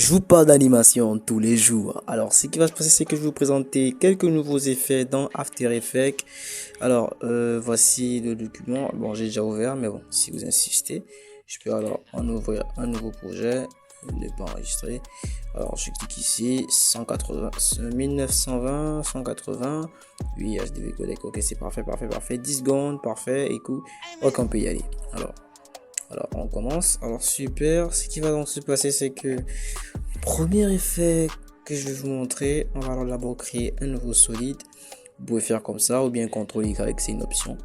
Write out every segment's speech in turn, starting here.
Je vous parle d'animation tous les jours. Alors, ce qui va se passer, c'est que je vais vous présenter quelques nouveaux effets dans After Effects. Alors, voici le document. Bon, j'ai déjà ouvert, mais bon, si vous insistez, je peux alors en ouvrir un nouveau projet. Je ne l'ai pas enregistré. Alors, je clique ici, 180, 1920, 180. Oui, HDV codec. Ok, c'est parfait, parfait, parfait. 10 secondes, parfait. Écoute, ok, on peut y aller. Alors, on commence. Alors, super. Ce qui va donc se passer, c'est que premier effet que je vais vous montrer, on va alors d'abord créer un nouveau solide. Vous pouvez faire comme ça ou bien CTRL Y, c'est une option.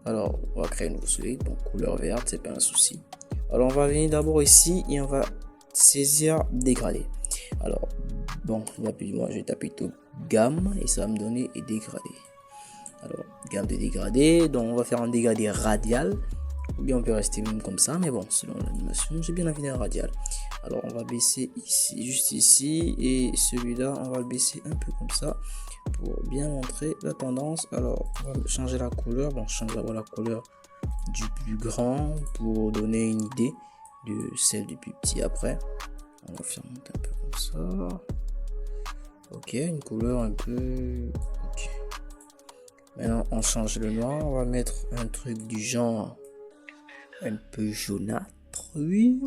Alors, on va créer un nouveau solide, donc couleur verte, c'est pas un souci. Alors, on va venir d'abord ici et on va saisir dégradé. Alors, bon, moi je vais taper tout gamme et ça va me donner dégradé. Alors, gamme de dégradé, donc on va faire un dégradé radial. Ou bien on peut rester même comme ça, mais bon, selon l'animation, j'ai bien envie d'un radial. Alors on va baisser ici, juste ici, et celui-là, on va le baisser un peu comme ça pour bien montrer la tendance. Alors on va changer la couleur, bon, change d'abord la couleur du plus grand pour donner une idée de celle du plus petit après. On va faire monter un peu comme ça. Ok, une couleur un peu. Ok. Maintenant on change le noir, on va mettre un truc du genre un peu jaunâtre. Oui,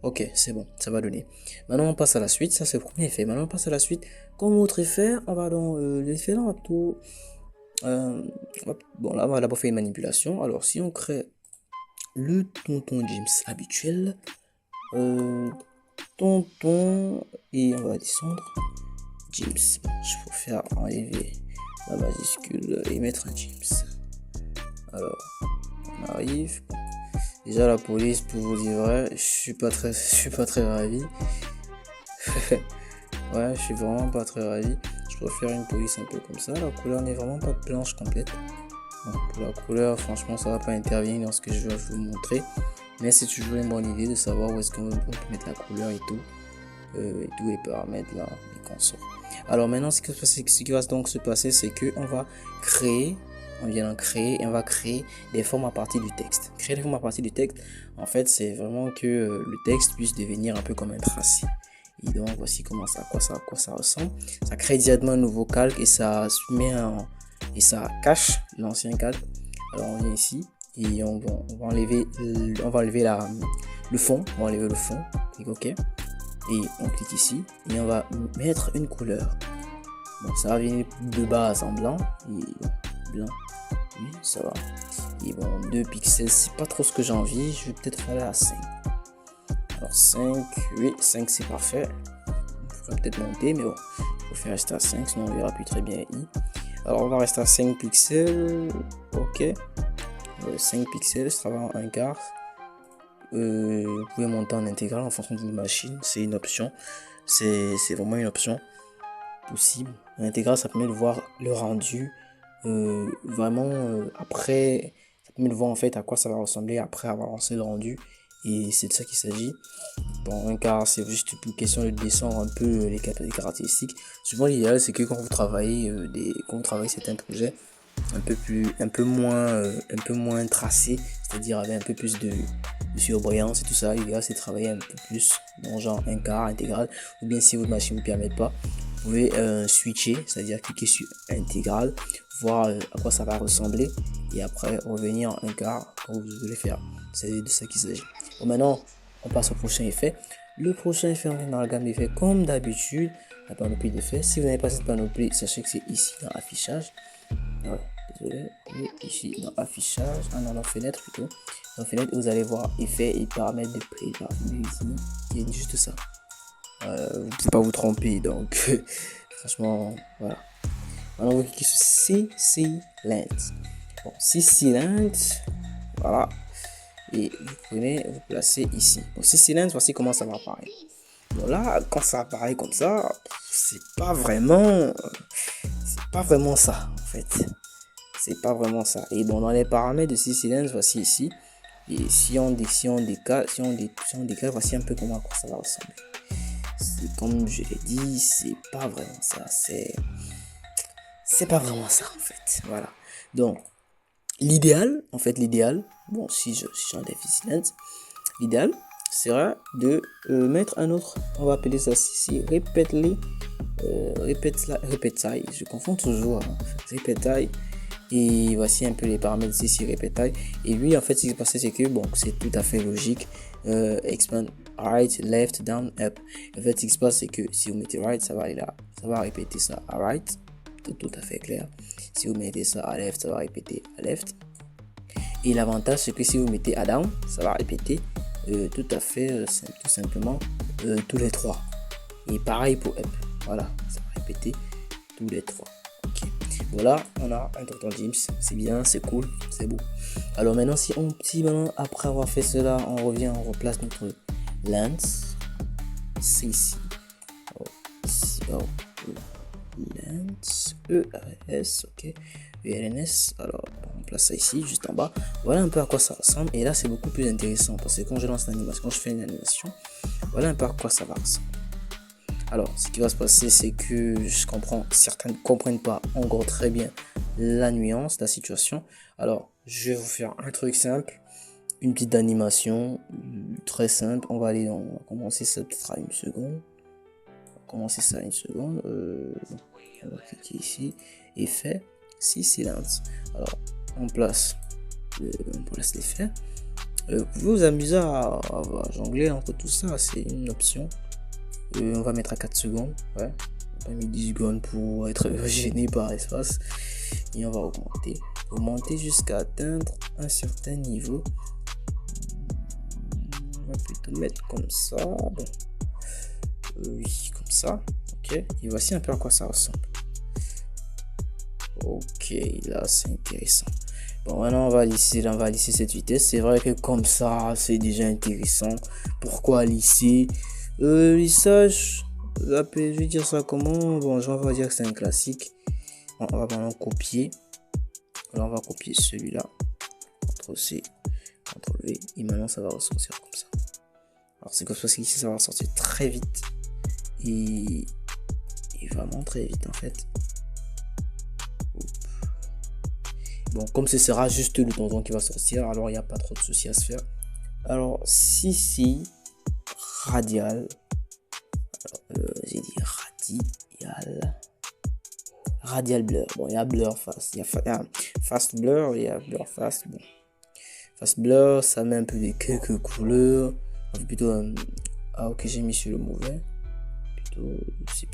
ok, c'est bon, ça va donner. Maintenant on passe à la suite, ça c'est le premier effet. Maintenant on passe à la suite. Comme autre effet, on va dans l'effet là, tout. Bon, là on va d'abord faire une manipulation. Alors si on crée le tonton James habituel, tonton, et on va descendre James. Bon, je peux faire enlever la majuscule et mettre un James. Alors on arrive. Déjà la police, pour vous dire vrai, je suis pas très ravi. Ouais, je suis vraiment pas très ravi. Je préfère une police un peu comme ça. La couleur n'est vraiment pas blanche complète. Donc, pour la couleur, franchement, ça va pas intervenir dans ce que je vais vous montrer. Mais c'est toujours une bonne idée de savoir où est-ce qu'on peut mettre la couleur et tout. Et tous les paramètres là, et consorts. Alors maintenant, ce qui va donc se passer, c'est que on vient d'en créer et on va créer des formes à partir du texte. Créer des formes à partir du texte, en fait, c'est vraiment que le texte puisse devenir un peu comme un tracé. Et donc, voici à quoi ça ressemble. Ça crée directement un nouveau calque et ça et ça cache l'ancien calque. Alors, on vient ici et on va enlever, le fond. On va enlever le fond. Clique OK. Et on clique ici et on va mettre une couleur. Bon, ça va venir de base en blanc et blanc. Oui, ça va. Et bon, 2 pixels, c'est pas trop ce que j'ai envie. Je vais peut-être faire à 5. Alors 5, oui, 5 c'est parfait. Il faudrait peut-être monter, mais bon, il faut faire rester à 5, sinon on verra plus très bien I. Alors on va rester à 5 pixels. Ok. 5 pixels, ça va en un quart. Vous pouvez monter en intégral en fonction de votre machine, c'est une option. C'est vraiment une option possible. L'intégral, ça permet de voir le rendu vraiment après. Ça permet de voir en fait à quoi ça va ressembler après avoir lancé le rendu. Et c'est de ça qu'il s'agit. Bon, un quart, c'est juste une question de descendre un peu les caractéristiques. Souvent, l'idéal, c'est que quand vous travaillez certains projets un peu moins tracés, c'est-à-dire avec un peu plus de surbrillance et tout ça, l'idéal, c'est de travailler un peu plus dans genre un quart intégral. Ou bien si votre machine ne vous permet pas, vous pouvez switcher, c'est-à-dire cliquer sur intégral, voir à quoi ça va ressembler et après revenir en un quart quand vous voulez faire. C'est de ça qu'il s'agit. Bon, maintenant, on passe au prochain effet. Le prochain effet, on est dans la gamme d'effets comme d'habitude, la panoplie d'effets. Si vous n'avez pas cette panoplie, sachez que c'est ici dans affichage. Ouais, désolé, et ici dans affichage, dans fenêtre plutôt. Dans fenêtre, vous allez voir effets et paramètres de playback. Ici, il y a juste ça. Vous ne pouvez pas vous tromper, donc franchement, voilà. Maintenant, vous cliquez sur CC Lens. Bon, CC Lens, voilà. Et vous prenez, vous placez ici. Donc CC Lens, voici comment ça va apparaître. Bon là, quand ça apparaît comme ça, c'est pas vraiment ça en fait. C'est pas vraiment ça. Et bon, dans les paramètres de CC Lens, voici ici. Et si on décale, voici un peu comment ça va ressembler. Comme je l'ai dit, c'est pas vraiment ça. C'est pas vraiment ça en fait. Voilà. Donc l'idéal, bon, si j'enlève ici Lens, l'idéal, sera de mettre un autre, on va appeler ça ici, répète-les, répète ça, je confonds toujours, hein. Répète taille. Et voici un peu les paramètres ici, répète taille. Et lui, en fait, ce qui s'est passé, c'est que, bon, c'est tout à fait logique. Expand right, left, down, up. En fait, ce qui se passe, c'est que si vous mettez right, ça va aller là. Ça va répéter ça à right. Tout à fait clair. Si vous mettez ça à left, ça va répéter à left. Et l'avantage, c'est que si vous mettez à down, ça va répéter tout à fait, tout simplement, tous les trois. Et pareil pour up. Voilà, ça va répéter tous les trois. Ok. Voilà, on a un tonton James. C'est bien, c'est cool, c'est beau. Alors maintenant, si maintenant, après avoir fait cela, on revient, on replace notre lens. C'est ici. Lens. ELS, ok. ELNS. Alors, on place ça ici, juste en bas. Voilà un peu à quoi ça ressemble. Et là, c'est beaucoup plus intéressant parce que quand je lance l'animation, quand je fais une animation, voilà un peu à quoi ça va ressembler. Alors, ce qui va se passer, c'est que certains ne comprennent pas encore très bien la nuance, la situation. Alors, je vais vous faire un truc simple, une petite animation très simple. On va commencer ça peut-être à une seconde. On va cliquer ici, effet, si silence. Alors, on place l'effet. Vous pouvez vous amuser à jongler entre tout ça, c'est une option. On va mettre à 4 secondes, ouais. On va mettre 10 secondes pour être gêné par l'espace. Et on va augmenter jusqu'à atteindre un certain niveau. On va plutôt mettre comme ça. Bon. Oui, comme ça. Ok. Et voici un peu à quoi ça ressemble. Ok, là c'est intéressant. Bon, maintenant on va lisser cette vitesse. C'est vrai que comme ça, c'est déjà intéressant. Pourquoi lisser? Lissage, je vais dire ça comment? Bon, on va dire que c'est un classique. On va maintenant copier. Alors on va copier celui-là. CTRL-C, CTRL-V. Et maintenant ça va ressortir comme ça. Alors c'est comme ça qu'ici ça va ressortir très vite. Et vraiment très vite en fait. Bon, comme ce sera juste le tonton qui va sortir, alors il n'y a pas trop de soucis à se faire. Alors, si radial, j'ai dit radial blur. Bon, il y a blur fast, il y a fast blur, il y a blur fast. Bon, fast blur, ça met un peu de quelques couleurs. Plutôt, ok, j'ai mis sur le mauvais. Plutôt, c'est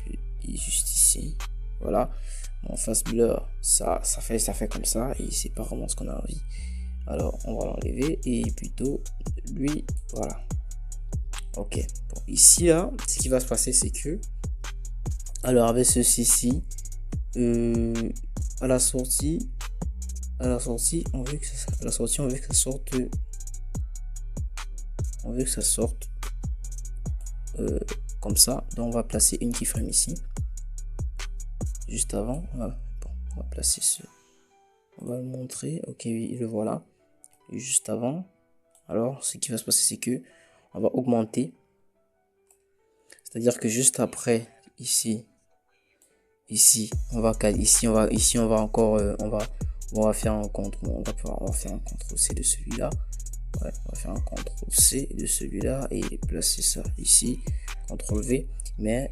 juste ici. Voilà. Bon, fast blur, ça fait comme ça et c'est pas vraiment ce qu'on a envie. Alors, on va l'enlever et plutôt lui, voilà. Ok, bon, ici là, ce qui va se passer, c'est que, alors avec ceci-ci, à la sortie, on veut que ça sorte, comme ça. Donc on va placer une keyframe ici, juste avant. Voilà. Bon, on va placer on va le montrer. Ok, oui, le voilà. Et juste avant. Alors, ce qui va se passer, c'est que on va augmenter. C'est-à-dire que juste après, ici, on va encore, on va faire un contrôle. On va faire un contrôle C de celui-là. Ouais, on va faire un contrôle C de celui-là et placer ça ici. Contrôle V. Mais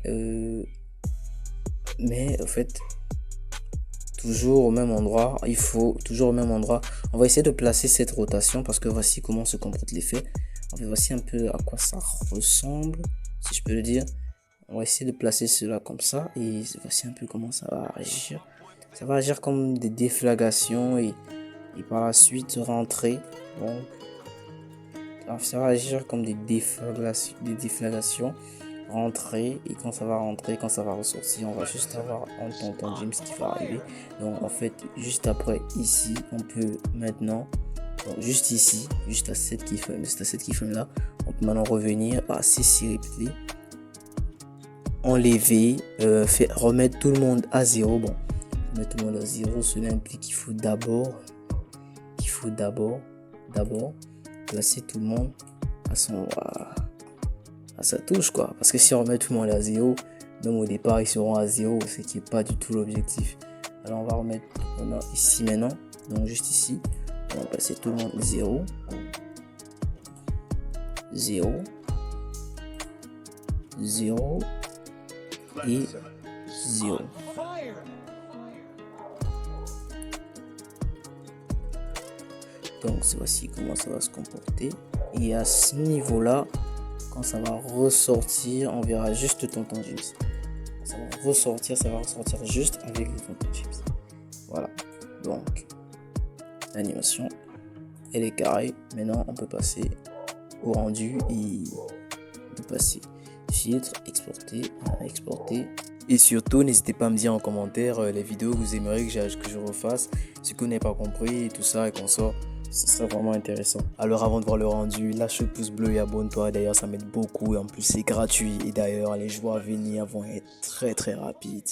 en fait, toujours au même endroit, on va essayer de placer cette rotation parce que voici comment se comporte l'effet. En fait, voici un peu à quoi ça ressemble, si je peux le dire. On va essayer de placer cela comme ça et voici un peu comment ça va agir. Ça va agir comme des déflagrations et par la suite rentrer. Donc, ça va agir comme des déflagrations. Rentrer, et quand ça va rentrer, quand ça va ressortir, on va juste avoir un tonton James qui va arriver. Donc en fait, juste après ici, on peut maintenant, donc, juste ici, juste à cette keyframe là, on peut maintenant revenir à CC replay, enlever, remettre tout le monde à 0. Bon, remettre tout le monde à 0, cela implique qu'il faut d'abord placer tout le monde à sa touche, quoi, parce que si on remet tout le monde à 0, même au départ ils seront à 0, ce qui est pas du tout l'objectif. Alors on va remettre ici maintenant, donc juste ici on va passer tout le monde 0. 0, 0 et 0. Donc voici comment ça va se comporter. Et à ce niveau-là, quand ça va ressortir, on verra juste tonton Gims. Ça va ressortir juste avec le tonton Gims. Voilà. Donc, l'animation, elle est carrée. Maintenant, on peut passer au rendu et on peut passer filtre, exporter. Et surtout, n'hésitez pas à me dire en commentaire les vidéos que vous aimeriez que je refasse, ce que vous n'avez pas compris et tout ça et qu'on sort. Ce serait vraiment intéressant. Alors avant de voir le rendu, lâche le pouce bleu et abonne-toi. D'ailleurs, ça m'aide beaucoup et en plus c'est gratuit. Et d'ailleurs, les joueurs à venir vont être très rapides.